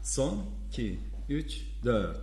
Son 2, 3, 4.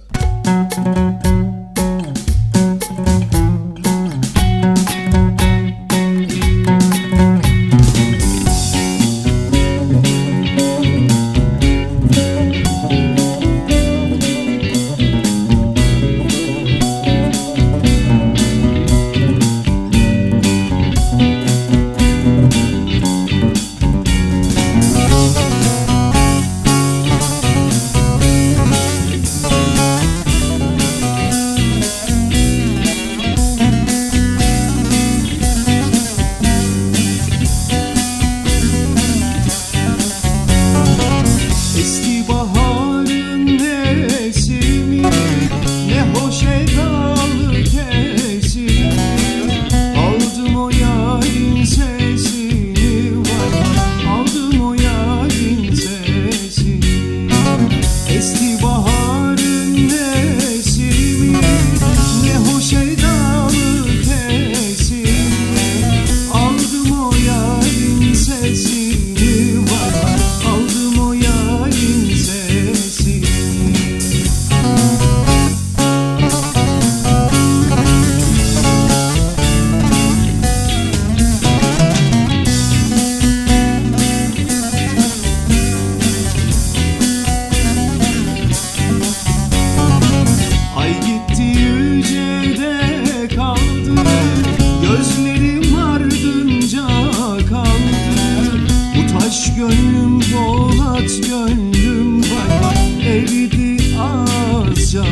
Gönlüm Polat gönlüm vay eridi azca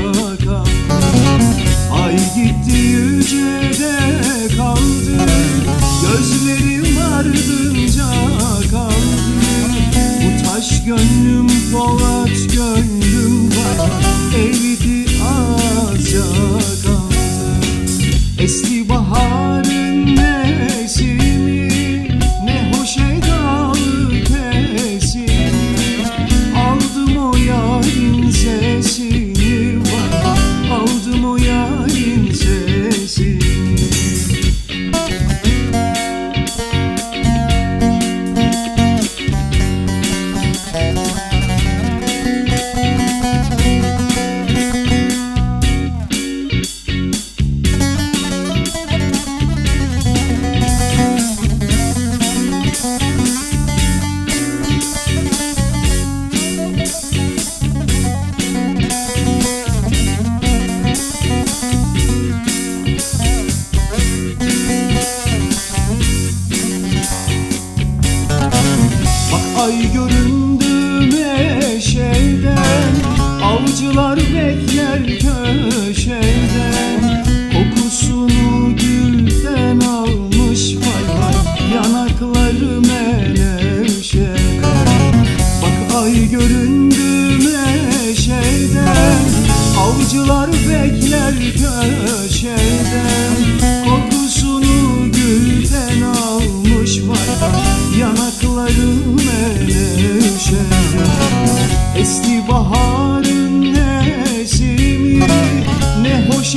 kaldı. Ay gitti yücede kaldı, gözlerim ardınca kaldı. Bu taş gönlüm Polat gönlüm vay eridi azca kaldı. Esti baharın nesimi, ne hoş edalı kesimi. Aldım o yarın sesini var, aldım o yarın sesini. Ay göründü meşeden, avcılar bekler köşeden. Kokusunu gülden almış vay vay, yanakları menevşeden. Bak ay göründü meşeden, avcılar bekler köşeden. Kokusunu gülden almış vay vay, yanakları esti baharın nesimi, ne hoş